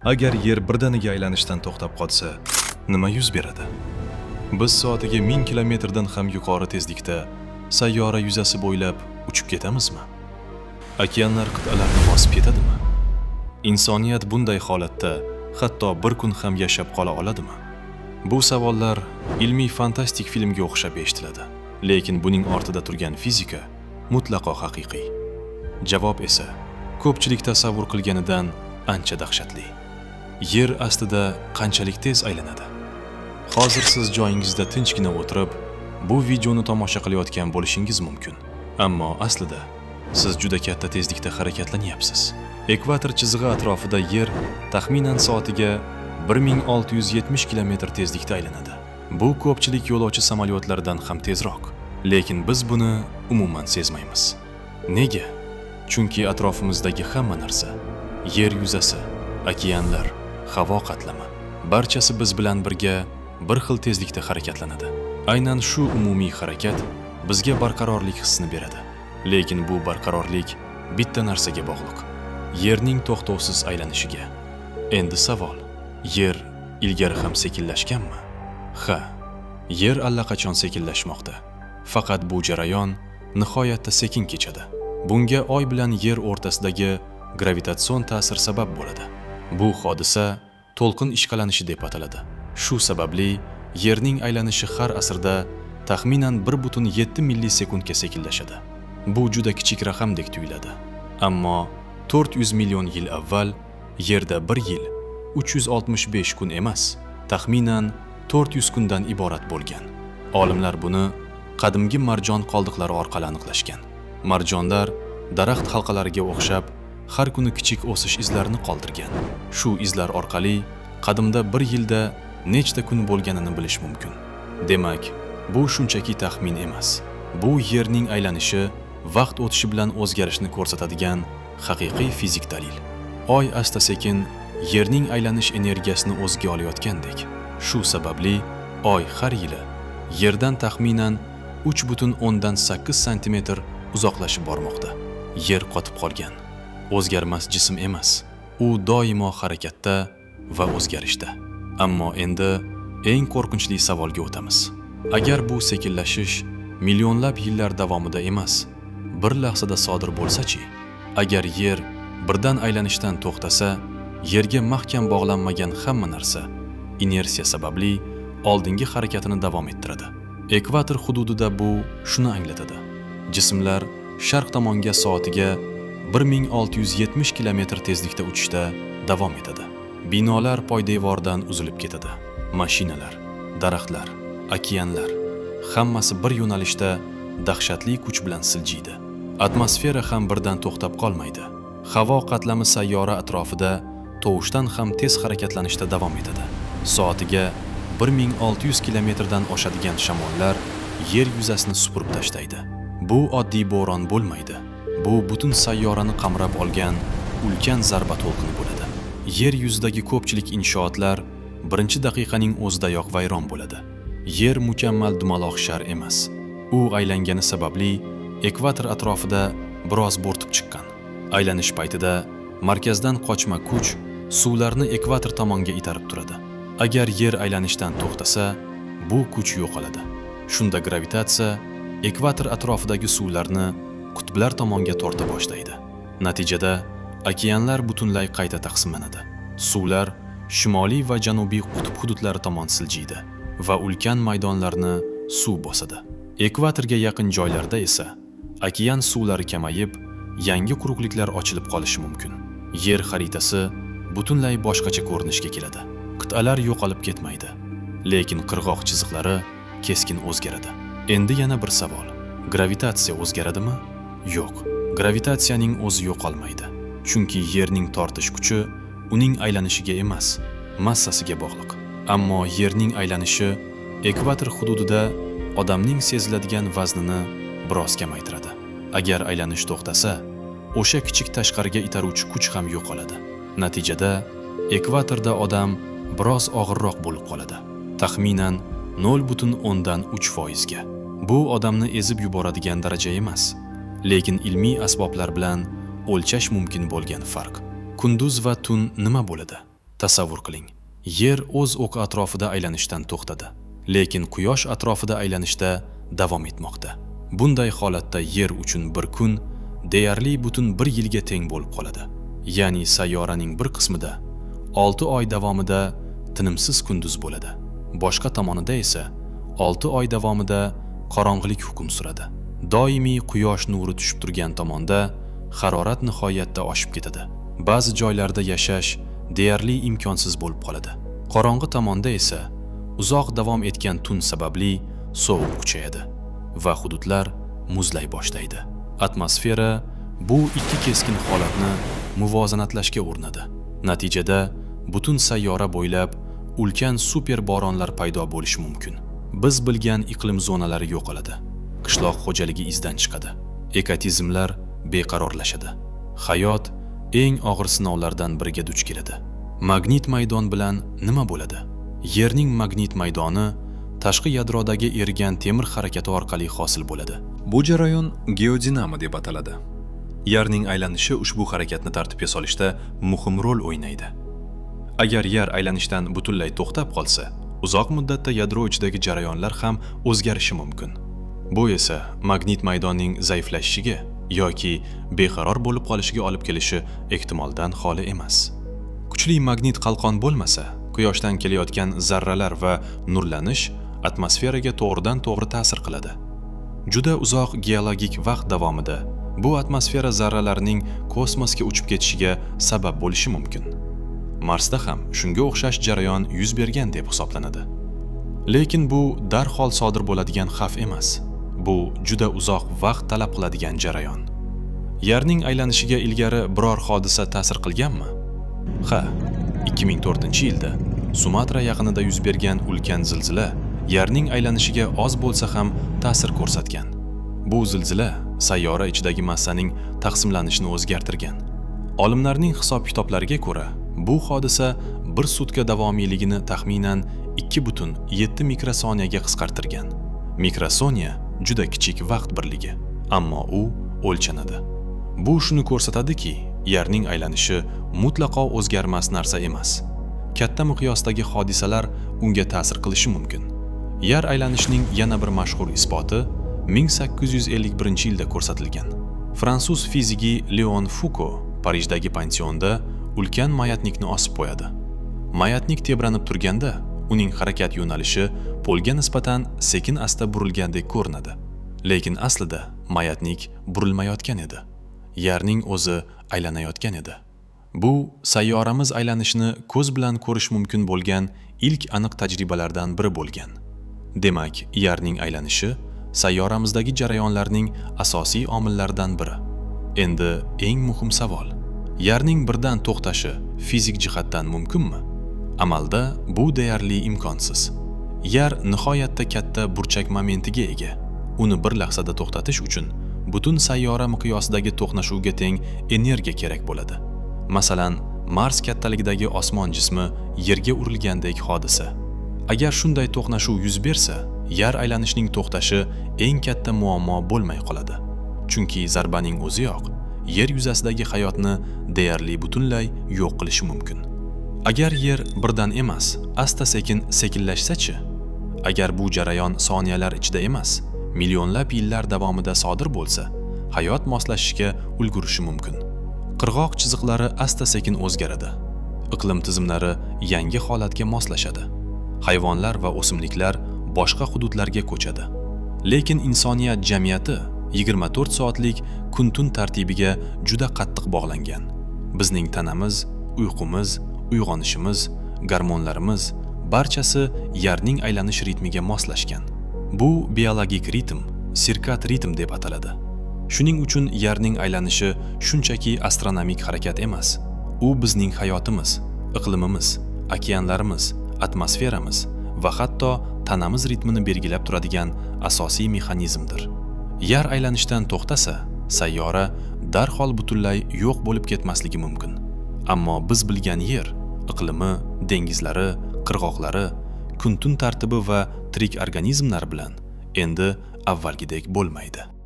Agar yer birdaniga aylanishdan to'xtab qolsa, nima yuz beradi? Biz soatiga 1000 kilometrdan ham yuqori tezlikda sayyora yuzasi bo'ylab uchib ketamizmi? Okeanlar qit'alarni bosib ketadimi? Insoniyat bunday holatda hatto bir kun ham yashab qola oladimi? Bu savollar ilmiy fantastik filmga o'xshab eshitiladi, lekin buning ortida turgan fizika mutlaqo haqiqiy. Javob esa ko'pchilik tasavvur qilganidan ancha dahshatli. Yer aslida qanchalik tez aylanadi? Hozir siz joyingizda tinchgina o'tirib, bu videoni tomosha qilayotgan bo'lishingiz mumkin. Ammo aslida siz juda katta tezlikda harakatlanyapsiz. Ekvator chizig'i atrofida yer taxminan soatiga 1670 km tezlikda aylanadi. Bu ko'pchilik yo'lovchi samolyotlaridan ham tezroq, lekin biz buni umuman sezmaymiz. Nega? Chunki atrofimizdagi hamma narsa, yer yuzasi, okeanlar, havo qatlami, barchasi biz bilan birga bir xil tezlikda harakatlanadi. Aynan shu umumiy harakat bizga barqarorlik hissini beradi. Lekin bu barqarorlik bitta narsaga bog'liq: yerning to'xtovsiz aylanishiga. Endi savol: yer ilgari ham sekinlashganmi? Ha, yer allaqachon sekinlashmoqda. Faqat bu jarayon nihoyatda sekin kechadi. Bunga Oy bilan yer o'rtasidagi gravitatsion ta'sir sabab bo'ladi. Bu hodisa to'lqin ishqalanishi deb ataladi. Shu sababli yerning aylanishi har asrda taxminan 1,7 millisekundga sekinlashadi. Bu juda kichik raqamdek tuyuladi. Ammo 400 million yil avval yerda bir yil 365 kun emas, taxminan 400 kundan iborat bo'lgan. Olimlar buni qadimgi marjon qoldiqlari orqali aniqlashgan. Marjonlar daraxt halqalariga o'xshab har kuni kichik o'sish izlarini qoldirgan. Shu izlar orqali qadimda bir yilda nechta kun bo'lganini bilish mumkin. Demak, bu shunchaki taxmin emas. Bu yerning aylanishi vaqt o'tishi bilan o'zgarishni ko'rsatadigan haqiqiy fizik dalil. Oy asta-sekin yerning aylanish energiyasini o'ziga olayotgandek. Shu sababli Oy har yili yerdan taxminan 3,8 sm uzoqlashib bormoqda. Yer qotib qolgan, o'zgarmas jism emas. U doimo harakatda va o'zgarishda. Ammo endi eng qo'rqinchli savolga o'tamiz. Agar bu sekinlashish millionlab yillar davomida emas, bir lahzada sodir bo'lsa-chi? Agar yer birdan aylanishdan to'xtasa, yerga mahkam bog'lanmagan hamma narsa inersiya sababli oldingi harakatini davom ettiradi. Ekvator hududida bu shuni anglatadi: jismlar sharq tomonga soatiga 1670 km tezlikda uchishda davom etadi. Binolar poydevoridan uzilib ketadi. Mashinalar, daraxtlar, okeanlar hammasi bir yo'nalishda dahshatli kuch bilan siljiydi. Atmosfera ham birdan to'xtab qolmaydi. Havo qatlami sayyora atrofida tovushdan ham tez harakatlanishda davom etadi. Soatiga 1600 kilometrdan oshadigan shamollar yer yuzasini supurib tashlaydi. Bu oddiy bo'ron bo'lmaydi. Bu butun sayyorani qamrab olgan ulkan zarba to'lqini bo'ladi. Yer yuzidagi ko'pchilik inshootlar birinchi daqiqaning o'zidayoq vayron bo'ladi. Yer mukammal dumaloq shar emas. U aylangani sababli ekvator atrofida biroz bo'rtib chiqqan. Aylanish paytida markazdan qochma kuch suvlarni ekvator tomonga itarib turadi. Agar yer aylanishdan to'xtasa, bu kuch yo'qoladi. Shunda gravitatsiya ekvator atrofidagi suvlarni qutblar tomonga torta boshlaydi. Natijada okeanlar butunlay qayta taqsimlanadi. Suvlar shimoliy va janubiy qutb hududlari tomon siljiydi va ulkan maydonlarni suv bosadi. Ekvatorga yaqin joylarda esa okean suvlari kamayib, yangi quruqliklar ochilib qolishi mumkin. Yer xaritasi butunlay boshqacha ko'rinishga keladi. Qit'alar yo'qolib ketmaydi, lekin qirg'oq chiziqlari keskin o'zgaradi. Endi yana bir savol: gravitatsiya o'zgaradimi? Yo'q, gravitatsiyaning o'zi yo'qolmaydi. Chunki yerning tortish kuchi uning aylanishiga emas, massasiga bog'liq. Ammo yerning aylanishi ekvator hududida odamning seziladigan vaznini biroz kamaytiradi. Agar aylanish to'xtasa, o'sha kichik tashqariga itaruvchi kuch ham yo'qoladi. Natijada ekvatorda odam biroz og'irroq bo'lib qoladi. Taxminan 0,3%. Bu odamni ezib yuboradigan daraja emas, lekin ilmiy asboblar bilan o'lchash mumkin bo'lgan farq. Kunduz va tun nima bo'ladi? Tasavvur qiling, Yer o'z o'qi atrofida aylanishdan to'xtadi, lekin Quyosh atrofida aylanishda davom etmoqda. Bunday holatda Yer uchun bir kun deyarli butun bir yilga teng bo'lib qoladi. Ya'ni sayyoraning bir qismida 6 oy davomida tinimsiz kunduz bo'ladi. Boshqa tomonida esa 6 oy davomida qorong'ilik hukm suradi. Doimiy quyosh nuri tushib turgan tomonda harorat nihoyatda oshib ketadi. Ba'zi joylarda yashash deyarli imkonsiz bo'lib qoladi. Qorong'i tomonda esa uzoq davom etgan tun sababli sovuq kuchayadi va hududlar muzlay boshlaydi. Atmosfera bu ikki keskin holatni muvozanatlashga urinadi. Natijada butun sayyora bo'ylab ulkan super bo'ronlar paydo bo'lishi mumkin. Biz bilgan iqlim zonalari yo'qoladi. Qishloq xo'jaligi izdan chiqadi. Ekotizmlar beqarorlashadi. Hayot eng og'ir sinovlardan biriga duch keladi. Magnit maydon bilan nima bo'ladi? Yerning magnit maydoni tashqi yadrodagi erigan temir harakati orqali hosil bo'ladi. Bu jarayon geodinamo deb ataladi. Yerning aylanishi ushbu harakatni tartibga solishda muhim rol o'ynaydi. Agar yer aylanishdan butunlay to'xtab qolsa, uzoq muddatda yadro ichidagi jarayonlar ham o'zgarishi mumkin. Bu esa magnit maydonning zaiflashishiga yoki beqaror bo'lib qolishiga olib kelishi ehtimoldan xoli emas. Kuchli magnit qalqon bo'lmasa, Quyoshdan kelayotgan zarralar va nurlanish atmosferaga to'g'ridan-to'g'ri ta'sir qiladi. Juda uzoq geologik vaqt davomida bu atmosfera zarralarining kosmosga uchib ketishiga sabab bo'lishi mumkin. Marsda ham shunga o'xshash jarayon yuz bergan deb hisoblanadi. Lekin bu darhol sodir bo'ladigan xavf emas. Bu juda uzoq vaqt talab qiladigan jarayon. Yerning aylanishiga ilgari biror hodisa ta'sir qilganmi? Ha, 2004-yilda Sumatra yaqinida yuz bergan ulkan zilzila Yerning aylanishiga oz bo'lsa ham ta'sir ko'rsatgan. Bu zilzila sayyora ichidagi massaning taqsimlanishini o'zgartirgan. Olimlarning hisob-kitoblariga ko'ra, bu hodisa bir sutka davomiyligini taxminan 2,7 mikrosoniyaga qisqartirgan. Mikrosoniya juda kichik vaqt birligi, ammo u o'lchanadi. Bu shuni ko'rsatadiki, Yerning aylanishi mutlaqo o'zgarmas narsa emas. Katta miqyosdagi hodisalar unga ta'sir qilishi mumkin. Yer aylanishining yana bir mashhur isboti 1851-yilda ko'rsatilgan. Fransuz fizigi Leon Foucault Parijdagi pansionda ulkan mayatnikni osib qo'yadi. Mayatnik tebranib turganda, uning harakat yo'nalishi polga nisbatan sekin-asta burilgandek ko'rinadi. Lekin aslida mayatnik burilmayotgan edi. Yerning o'zi aylanayotgan edi. Bu sayyoramiz aylanishini ko'z bilan ko'rish mumkin bo'lgan ilk aniq tajribalardan biri bo'lgan. Demak, Yerning aylanishi sayyoramizdagi jarayonlarning asosiy omillaridan biri. Endi eng muhim savol: Yerning birdan to'xtashi fizik jihatdan mumkinmi? Amalda bu deyarli imkonsiz. Yer nihoyatda katta burchak momentiga ega. Uni bir lahzada to'xtatish uchun butun sayyora miqyosidagi to'qnashuvga teng energiya kerak bo'ladi. Masalan, Mars kattaligidagi osmon jismi Yerga urilgandek hodisa. Agar shunday to'qnashuv yuz bersa, yer aylanishining to'xtashi eng katta muammo bo'lmay qoladi. Chunki zarbaning o'ziyoq yer yuzasidagi hayotni deyarli butunlay yo'q qilishi mumkin. Agar yer birdan emas, asta-sekin sekinlashsa-chi? Agar bu jarayon soniyalar ichida emas, millionlab yillar davomida sodir bo'lsa, hayot moslashishga ulgurishi mumkin. Qirg'oq chiziqlari asta-sekin o'zgaradi. Iqlim tizimlari yangi holatga moslashadi. Hayvonlar va o'simliklar boshqa hududlarga ko'chadi. Lekin insoniyat jamiyati 24 soatlik kun-tun tartibiga juda qattiq bog'langan. Bizning tanamiz, uyqumiz, uyg'onishimiz, gormonlarimiz barchasi yerning aylanish ritmiga moslashgan. Bu biologik ritm, sirkat ritm deb ataladi. Shuning uchun yerning aylanishi shunchaki astronomik harakat emas. U bizning hayotimiz, iqlimimiz, okeanlarimiz, atmosferamiz va hatto tanamiz ritmini belgilab turadigan asosiy mexanizmdir. Yer aylanishdan to'xtasa, sayyora darhol butunlay yo'q bo'lib ketmasligi mumkin. Ammo biz bilgan yer, iqlimi, dengizlari, qirg'oqlari, kun-tun tartibi va tirik organizmlar bilan endi avvalgidek bo'lmaydi.